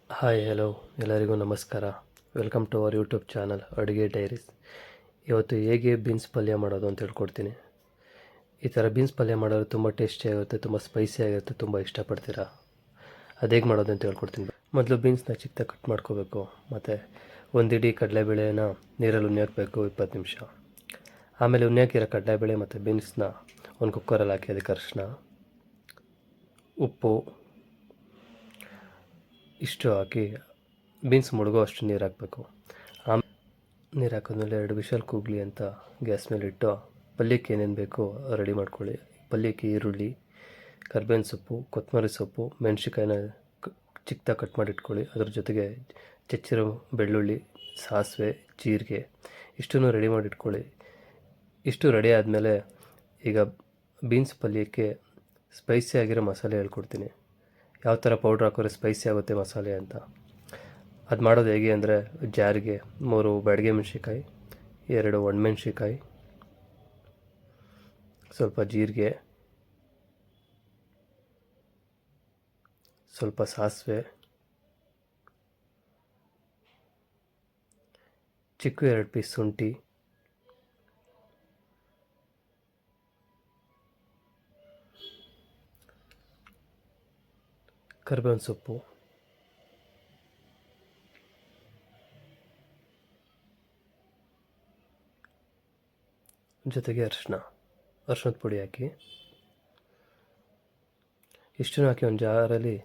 Hi hello ಎಲ್ಲರಿಗೂ ನಮಸ್ಕಾರ. Welcome to our YouTube channel Aduge diaries. ಇವತ್ತು ಹೇಗೆ ಬೀನ್ಸ್ ಪಲ್ಯ ಮಾಡೋದು ಅಂತ ಹೇಳ್ಕೊಡ್ತೀನಿ. ಈ ಥರ ಬೀನ್ಸ್ ಪಲ್ಯ ಮಾಡೋದು ತುಂಬ ಟೇಸ್ಟಿಯಾಗಿರುತ್ತೆ, ತುಂಬ ಸ್ಪೈಸಿ ಆಗಿರುತ್ತೆ, ತುಂಬ ಇಷ್ಟಪಡ್ತೀರಾ. ಅದು ಹೇಗೆ ಮಾಡೋದು ಅಂತ ಹೇಳ್ಕೊಡ್ತೀನಿ. ಮೊದಲು ಬೀನ್ಸ್ನ ಚಿಕ್ಕದಾಗಿ ಕಟ್ ಮಾಡ್ಕೋಬೇಕು. ಮತ್ತು ಒಂದಿಡೀ ಕಡಲೆಬೇಳೆನ ನೀರಲ್ಲಿ ಹಾಕಬೇಕು 20 ನಿಮಿಷ. ಆಮೇಲೆ ಹಾಕಿರೋ ಕಡಲೆಬೇಳೆ ಮತ್ತು ಬೀನ್ಸ್ನ ಒಂದು ಕುಕ್ಕರಲ್ಲಿ ಹಾಕಿ ಅದಕ್ಕೆ ಅರಿಶಿನ, ಉಪ್ಪು ಇಷ್ಟು ಹಾಕಿ ಬೀನ್ಸ್ ಮುಳುಗೋ ಅಷ್ಟು ನೀರು ಹಾಕಬೇಕು. ಆಮೇಲೆ ನೀರು ಹಾಕಿದ್ಮೇಲೆ 2 ವಿಷಲ್ ಕೂಗಲಿ ಅಂತ ಗ್ಯಾಸ್ ಮೇಲೆ ಇಟ್ಟು ಪಲ್ಯಕ್ಕೆ ಏನೇನು ಬೇಕೋ ರೆಡಿ ಮಾಡ್ಕೊಳ್ಳಿ. ಪಲ್ಯಕ್ಕೆ ಈರುಳ್ಳಿ, ಕರ್ಬೇವಿನ ಸೊಪ್ಪು, ಕೊತ್ತಂಬರಿ ಸೊಪ್ಪು, ಮೆಣಸಿನ್ಕಾಯಿನ ಚಿಕ್ಕದಾಗಿ ಕಟ್ ಮಾಡಿ ಇಟ್ಕೊಳ್ಳಿ. ಅದ್ರ ಜೊತೆಗೆ ಹೆಚ್ಚಿರೋ ಬೆಳ್ಳುಳ್ಳಿ, ಸಾಸಿವೆ, ಜೀರಿಗೆ ಇಷ್ಟನ್ನು ರೆಡಿ ಮಾಡಿ ಇಟ್ಕೊಳ್ಳಿ. ಇಷ್ಟು ರೆಡಿ ಆದಮೇಲೆ ಈಗ ಬೀನ್ಸ್ ಪಲ್ಯಕ್ಕೆ ಸ್ಪೈಸಿ ಆಗಿರೋ ಮಸಾಲೆ ಹೇಳ್ಕೊಡ್ತೀನಿ. ಯಾವ ಥರ ಪೌಡ್ರ್ ಹಾಕಿದ್ರೆ ಸ್ಪೈಸಿ ಆಗುತ್ತೆ ಮಸಾಲೆ ಅಂತ. ಅದು ಮಾಡೋದು ಹೇಗೆ ಅಂದರೆ, ಜಾರಿಗೆ 3 ಬ್ಯಾಡಗೆ ಮೆಣಸಿನ್ಕಾಯಿ, 2 ಒಣಮೆಣ್ಸಿನ್ಕಾಯಿ, ಸ್ವಲ್ಪ ಜೀರಿಗೆ, ಸ್ವಲ್ಪ ಸಾಸಿವೆ, ಚಿಕ್ಕ 2 ಪೀಸ್ ಶುಂಠಿ, ಕರಿಬೇವಿನ ಸೊಪ್ಪು, ಜೊತೆಗೆ ಅರಿಶಿನದ ಪುಡಿ ಹಾಕಿ ಇಷ್ಟನ್ನು ಹಾಕಿ ಒಂದು ಜಾರಲ್ಲಿ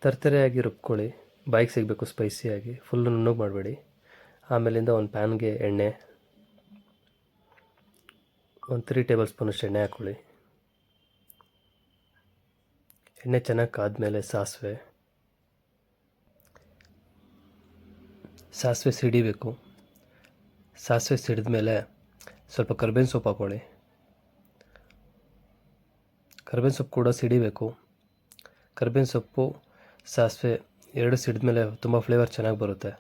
ತರ್ತರೆಯಾಗಿ ರುಬ್ಕೊಳ್ಳಿ. ಬಾಯಿಗೆ ಸಿಗಬೇಕು ಸ್ಪೈಸಿಯಾಗಿ, ಫುಲ್ಲು ನುಣ್ಣಗೆ ಮಾಡಬೇಡಿ. ಆಮೇಲಿಂದ ಒಂದು ಪ್ಯಾನ್ಗೆ ಎಣ್ಣೆ, ಒಂದು 3 ಟೇಬಲ್ ಸ್ಪೂನಷ್ಟು ಎಣ್ಣೆ ಹಾಕ್ಕೊಳ್ಳಿ. ಎಣ್ಣೆ ಚೆನ್ನಾಗಿ ಕಾದ್ಮೇಲೆ ಸಾಸಿವೆ ಸಿಡಿಬೇಕು. ಸಾಸಿವೆ ಸಿಡಿದ ಮೇಲೆ ಸ್ವಲ್ಪ ಕರ್ಬೇವಿನ ಸೊಪ್ಪು ಹಾಕ್ಕೊಳ್ಳಿ. ಕರ್ಬೇವಿನ ಸೊಪ್ಪು ಕೂಡ ಸಿಡಿಬೇಕು. ಕರ್ಬೇವಿನ ಸೊಪ್ಪು, ಸಾಸಿವೆ 2 ಸಿಡಿದ ಮೇಲೆ ತುಂಬ ಫ್ಲೇವರ್ ಚೆನ್ನಾಗಿ ಬರುತ್ತೆ.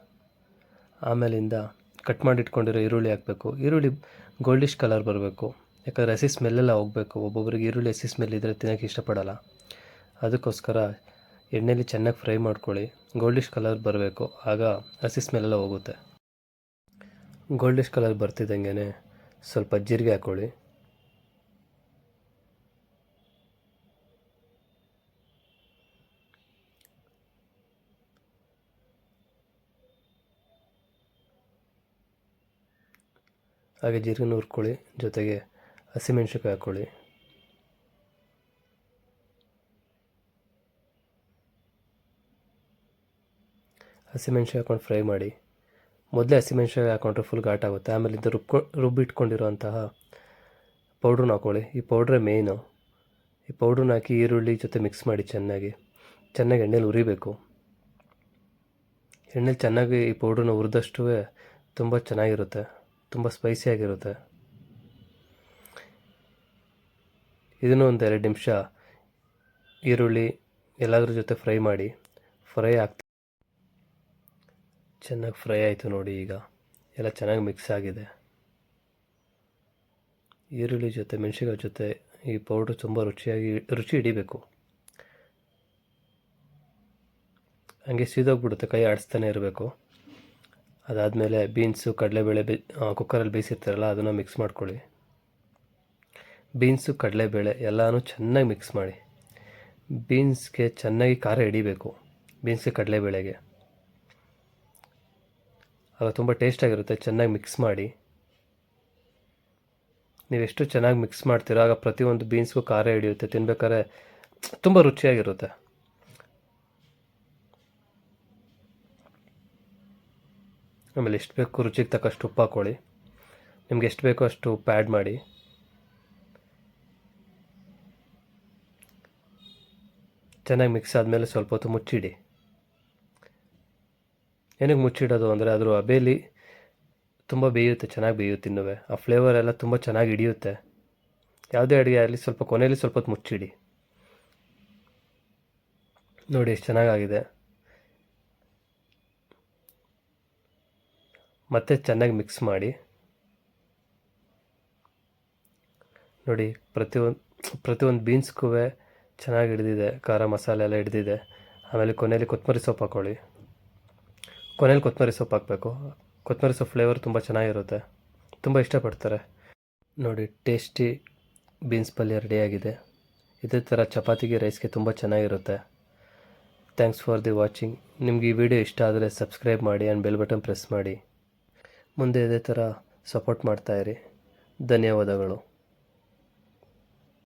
ಆಮೇಲಿಂದ ಕಟ್ ಮಾಡಿ ಇಟ್ಕೊಂಡಿರೋ ಈರುಳ್ಳಿ ಹಾಕಬೇಕು. ಈರುಳ್ಳಿ ಗೋಲ್ಡಿಶ್ ಕಲರ್ ಬರಬೇಕು, ಯಾಕಂದರೆ ಹಸಿ ಸ್ಮೆಲ್ಲೆಲ್ಲ ಹೋಗಬೇಕು. ಒಬ್ಬೊಬ್ರಿಗೆ ಈರುಳ್ಳಿ ಹಸಿ ಸ್ಮೆಲ್ ಇದ್ದರೆ ತಿನ್ನೋಕ್ಕೆ ಇಷ್ಟಪಡಲ್ಲ. ಅದಕ್ಕೋಸ್ಕರ ಎಣ್ಣೆಲಿ ಚೆನ್ನಾಗಿ ಫ್ರೈ ಮಾಡ್ಕೊಳ್ಳಿ. ಗೋಲ್ಡಿಶ್ ಕಲರ್ ಬರಬೇಕು, ಆಗ ಹಸಿ ಸ್ಮೆಲ್ಲೆಲ್ಲ ಹೋಗುತ್ತೆ. ಗೋಲ್ಡಿಶ್ ಕಲರ್ ಬರ್ತಿದ್ದಂಗೆ ಸ್ವಲ್ಪ ಜೀರಿಗೆ ಹಾಕ್ಕೊಳ್ಳಿ. ಹಾಗೆ ಜೀರಿಗೆ ಹುರ್ಕೊಳ್ಳಿ. ಜೊತೆಗೆ ಹಸಿಮೆಣ್ಸಿನ್ಕಾಯಿ ಹಾಕ್ಕೊಳ್ಳಿ. ಹಸಿಮೆಣ್ಸಿನ್ಕಾಯಿ ಹಾಕ್ಕೊಂಡು ಫ್ರೈ ಮಾಡಿ. ಮೊದಲೇ ಹಸಿಮೆಣ್ಸಿನ್ಕಾಯಿ ಹಾಕ್ಕೊಂಡ್ರೆ ಫುಲ್ ಘಾಟಾಗುತ್ತೆ. ಆಮೇಲೆ ಇದು ರುಬ್ಬಿಟ್ಕೊಂಡಿರೋಂತಹ ಪೌಡ್ರನ್ನ ಹಾಕ್ಕೊಳ್ಳಿ. ಈ ಪೌಡ್ರೇ ಮೇಯ್ನು. ಈ ಪೌಡ್ರನ್ನ ಹಾಕಿ ಈರುಳ್ಳಿ ಜೊತೆ ಮಿಕ್ಸ್ ಮಾಡಿ ಚೆನ್ನಾಗಿ ಎಣ್ಣೆಲಿ ಹುರಿಬೇಕು. ಎಣ್ಣೆಲಿ ಚೆನ್ನಾಗಿ ಈ ಪೌಡ್ರನ್ನ ಹುರಿದಷ್ಟು ತುಂಬ ಚೆನ್ನಾಗಿರುತ್ತೆ, ತುಂಬ ಸ್ಪೈಸಿಯಾಗಿರುತ್ತೆ. ಇದನ್ನು ಒಂದು 2 ನಿಮಿಷ ಈರುಳ್ಳಿ ಎಲ್ಲದ್ರ ಜೊತೆ ಫ್ರೈ ಮಾಡಿ. ಚೆನ್ನಾಗಿ ಫ್ರೈ ಆಯಿತು ನೋಡಿ. ಈಗ ಎಲ್ಲ ಚೆನ್ನಾಗಿ ಮಿಕ್ಸ್ ಆಗಿದೆ. ಈರುಳ್ಳಿ ಜೊತೆ ಮೆಣಸಿನ್ಕಾಯಿ ಜೊತೆ ಈ ಪೌಡ್ರ್ ತುಂಬ ರುಚಿ ಹಿಡಿಬೇಕು. ಹಂಗೆ ಸೀದೋಗ್ಬಿಡುತ್ತೆ, ಕೈ ಆಡಿಸ್ತಾನೆ ಇರಬೇಕು. ಅದಾದಮೇಲೆ ಬೀನ್ಸು, ಕಡಲೆಬೇಳೆ ಕುಕ್ಕರಲ್ಲಿ ಬೇಯಿಸಿರ್ತಾರಲ್ಲ ಅದನ್ನು ಮಿಕ್ಸ್ ಮಾಡ್ಕೊಳ್ಳಿ. ಬೀನ್ಸು, ಕಡಲೆಬೇಳೆ ಎಲ್ಲನೂ ಚೆನ್ನಾಗಿ ಮಿಕ್ಸ್ ಮಾಡಿ. ಬೀನ್ಸ್ಗೆ ಚೆನ್ನಾಗಿ ಖಾರ ಹಿಡಿಬೇಕು, ಬೀನ್ಸ್ಗೆ ಕಡಲೆಬೇಳೆಗೆ, ಆಗ ತುಂಬ ಟೇಸ್ಟಾಗಿರುತ್ತೆ. ಚೆನ್ನಾಗಿ ಮಿಕ್ಸ್ ಮಾಡಿ. ನೀವೆಷ್ಟು ಚೆನ್ನಾಗಿ ಮಿಕ್ಸ್ ಮಾಡ್ತೀರೋ ಆಗ ಪ್ರತಿಯೊಂದು ಬೀನ್ಸ್ಗೂ ಖಾರ ಹಿಡಿಯುತ್ತೆ, ತಿನ್ಬೇಕಾದ್ರೆ ತುಂಬ ರುಚಿಯಾಗಿರುತ್ತೆ. ಆಮೇಲೆ ಎಷ್ಟು ಬೇಕು ರುಚಿಗೆ ತಕ್ಕಷ್ಟು ಉಪ್ಪು ಹಾಕ್ಕೊಳ್ಳಿ. ನಿಮ್ಗೆ ಎಷ್ಟು ಬೇಕೋ ಅಷ್ಟು ಉಪ್ಪು ಆ್ಯಡ್ ಮಾಡಿ. ಚೆನ್ನಾಗಿ ಮಿಕ್ಸ್ ಆದಮೇಲೆ ಸ್ವಲ್ಪ ಹೊತ್ತು ಮುಚ್ಚಿಡಿ. ಏನಕ್ಕೆ ಮುಚ್ಚಿಡೋದು ಅಂದರೆ ಅದ್ರ ಹಬೆಯಲ್ಲಿ ತುಂಬ ಬೇಯುತ್ತೆ, ಚೆನ್ನಾಗಿ ಬೇಯುತ್ತೆ. ಇನ್ನೂ ಆ ಫ್ಲೇವರ್ ಎಲ್ಲ ತುಂಬ ಚೆನ್ನಾಗಿ ಹಿಡಿಯುತ್ತೆ. ಯಾವುದೇ ಅಡುಗೆ ಆಗಲಿ ಸ್ವಲ್ಪ ಕೊನೆಯಲ್ಲಿ ಸ್ವಲ್ಪ ಹೊತ್ತು ಮುಚ್ಚಿಡಿ. ನೋಡಿ ಎಷ್ಟು ಚೆನ್ನಾಗಾಗಿದೆ. ಮತ್ತೆ ಚೆನ್ನಾಗಿ ಮಿಕ್ಸ್ ಮಾಡಿ. ನೋಡಿ ಪ್ರತಿಯೊಂದು ಬೀನ್ಸ್ಗೂ ಚೆನ್ನಾಗಿ ಹಿಡಿದಿದೆ, ಖಾರ ಮಸಾಲೆ ಎಲ್ಲ ಹಿಡಿದಿದೆ. ಆಮೇಲೆ ಕೊನೆಯಲ್ಲಿ ಕೊತ್ತಂಬರಿ ಸೊಪ್ಪು ಹಾಕ್ಕೊಳ್ಳಿ. ಕೊನೆಯಲ್ಲಿ ಕೊತ್ತಂಬರಿ ಸೊಪ್ಪು ಹಾಕಬೇಕು. ಕೊತ್ತಂಬರಿ ಸೊಪ್ಪು ಫ್ಲೇವರ್ ತುಂಬ ಚೆನ್ನಾಗಿರುತ್ತೆ, ತುಂಬ ಇಷ್ಟಪಡ್ತಾರೆ. ನೋಡಿ, ಟೇಸ್ಟಿ ಬೀನ್ಸ್ ಪಲ್ಯ ರೆಡಿಯಾಗಿದೆ. ಇದೇ ಥರ ಚಪಾತಿಗೆ, ರೈಸ್ಗೆ ತುಂಬ ಚೆನ್ನಾಗಿರುತ್ತೆ. Thanks for the watching. ನಿಮ್ಗೆ ಈ ವಿಡಿಯೋ ಇಷ್ಟ ಆದರೆ ಸಬ್ಸ್ಕ್ರೈಬ್ ಮಾಡಿ ಆ್ಯಂಡ್ ಬೆಲ್ ಬಟನ್ ಪ್ರೆಸ್ ಮಾಡಿ. ಮುಂದೆ ಇದೇ ಥರ ಸಪೋರ್ಟ್ ಮಾಡ್ತಾಯಿರಿ. ಧನ್ಯವಾದಗಳು.